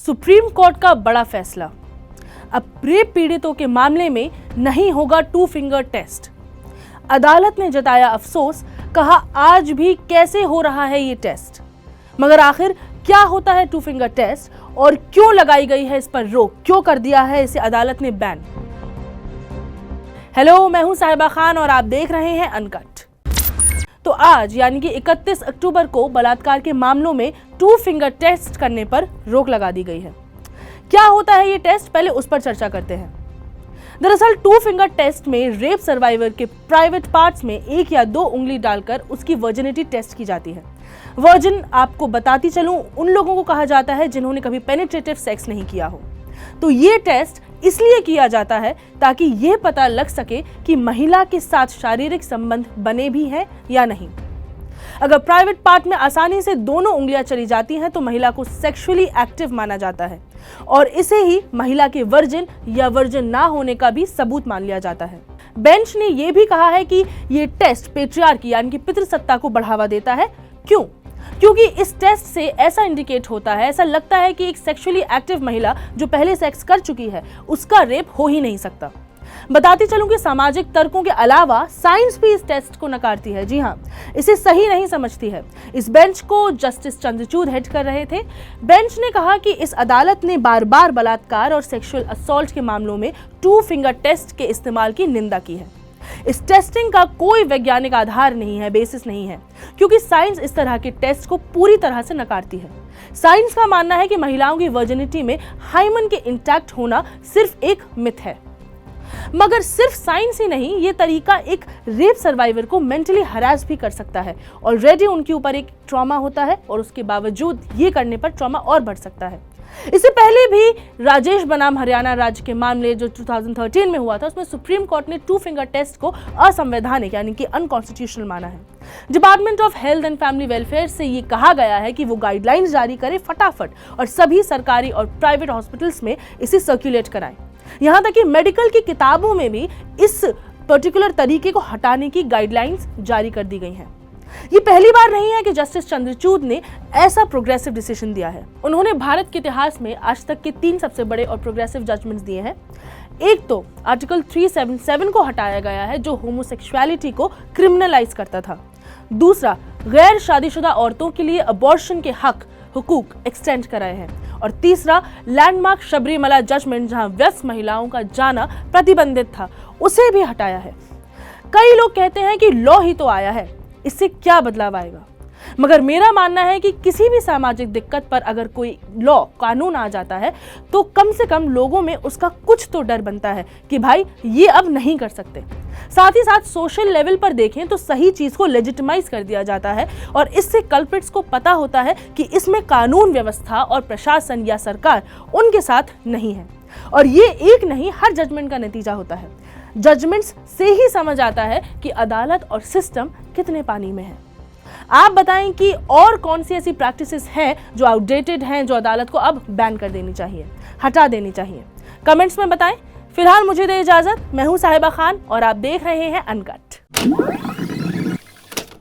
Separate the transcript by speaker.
Speaker 1: Supreme court का बड़ा फैसला। अब रेप पीड़ितों के मामले में नहीं होगा 2 फिंगर टेस्ट। अदालत ने जताया अफसोस, कहा आज भी कैसे हो रहा है ये टेस्ट। मगर आखिर क्या होता है 2 फिंगर टेस्ट और क्यों लगाई गई है इस पर रोक, क्यों कर दिया है इसे अदालत ने बैन। हेलो, मैं हूं साहिबा खान और आप देख रहे हैं अनकट। तो आज यानी कि 31 अक्टूबर को बलात्कार के मामलों में 2 फिंगर टेस्ट करने पर रोक लगा दी गई है। क्या होता है ये टेस्ट, पहले उस पर चर्चा करते हैं। दरअसल 2 फिंगर टेस्ट में रेप सर्वाइवर के प्राइवेट पार्ट्स में 1 या 2 उंगली डालकर उसकी वर्जिनिटी टेस्ट की जाती है। वर्जिन, आपको बताती चलूं, उन लोगों को कहा जाता है जिन्होंने कभी पेनिट्रेटिव सेक्स नहीं किया हो। तो ये टेस्ट इसलिए किया जाता है ताकि ये पता लग सके कि महिला के साथ शारीरिक संबंध बने भी हैं या नहीं। अगर प्राइवेट पार्ट में आसानी से दोनों उंगलियां चली जाती हैं तो महिला को सेक्सुअली एक्टिव माना जाता है और इसे ही महिला के वर्जिन या वर्जिन ना होने का भी सबूत मान लिया जाता है। बेंच ने यह भी कहा है कि ये टेस्ट पेट्रियार्की यानी कि पितृसत्ता को बढ़ावा देता है। क्यों? क्योंकि इस टेस्ट से ऐसा इंडिकेट होता है, ऐसा लगता है कि एक सेक्सुअली एक्टिव महिला जो पहले सेक्स कर चुकी है उसका रेप हो ही नहीं सकता। बताती चलूं कि सामाजिक तर्कों के अलावा साइंस भी इस टेस्ट को नकारती है। जी हां, इसे सही नहीं समझती है। इस बेंच को जस्टिस चंद्रचूड़ हेड कर रहे थे। बेंच ने कहा कि इस अदालत ने बार बार बलात्कार और सेक्सुअल असॉल्ट के मामलों में 2 फिंगर टेस्ट के इस्तेमाल की निंदा की है। इस टेस्टिंग का कोई वैज्ञानिक आधार नहीं है, बेसिस नहीं है, क्योंकि साइंस इस तरह के टेस्ट को पूरी तरह से नकारती है। साइंस का मानना है कि महिलाओं की वर्जिनिटी में हाइमन के इंटैक्ट होना सिर्फ एक मिथ है। मगर सिर्फ साइंस ही नहीं, ये तरीका एक रेप सर्वाइवर को मेंटली हरास भी कर सकता है। ऑलरेडी उनके ऊपर एक ट्रॉमा होता है और उसके बावजूद ये करने पर ट्रॉमा और बढ़ सकता है। इससे पहले भी राजेश बनाम हरियाणा राज्य के मामले जो 2013 में हुआ था, उसमें सुप्रीम कोर्ट ने 2 फिंगर टेस्ट को असंवैधानिक यानी कि अनकॉन्स्टिट्यूशनल माना है। Department of health and family welfare से ये कहा गया है कि वो गाइडलाइंस जारी करे फटाफट और सभी सरकारी और प्राइवेट हॉस्पिटल्स में इसे सर्कुलेट कराएं। यहां तक कि मेडिकल की किताबों में भी इस पर्टिकुलर तरीके को हटाने की गाइडलाइंस जारी कर दी गई हैं। ये पहली बार नहीं है कि जस्टिस चंद्रचूड़ ने ऐसा प्रोग्रेसिव डिसीजन दिया है। उन्होंने भारत के इतिहास में आज तक के 3 सबसे बड़े और प्रोग्रेसिव जजमेंट्स दिए हैं। एक तो आर्टिकल 377 को हटाया गया है जो होमोसेक्सुअलिटी को क्रिमिनलाइज करता था। दूसरा, गैर शादीशुदा औरतों के लिए अबॉर्शन के हुकूक एक्सटेंड कराए हैं। और तीसरा, लैंडमार्क शबरीमला जजमेंट जहां व्यस्त महिलाओं का जाना प्रतिबंधित था, उसे भी हटाया है। कई लोग कहते हैं कि लॉ ही तो आया है, इससे क्या बदलाव आएगा। मगर मेरा मानना है कि किसी भी सामाजिक दिक्कत पर अगर कोई लॉ, कानून आ जाता है तो कम से कम लोगों में उसका कुछ तो डर बनता है कि भाई ये अब नहीं कर सकते। साथ ही साथ सोशल लेवल पर देखें तो सही चीज को लेजिटिमाइज कर दिया जाता है और इससे कल्प्रिट्स को पता होता है कि इसमें कानून व्यवस्था और प्रशासन या सरकार उनके साथ नहीं है। और ये एक नहीं, हर जजमेंट का नतीजा होता है। जजमेंट्स से ही समझ आता है कि अदालत और सिस्टम कितने पानी में है। आप बताएं कि और कौन सी ऐसी प्रैक्टिसेस हैं जो आउटडेटेड हैं, जो अदालत को अब बैन कर देनी चाहिए, हटा देनी चाहिए। कमेंट्स में बताएं। फिलहाल मुझे दे इजाजत। मैं हूं साहिबा खान और आप देख रहे हैं अनकट।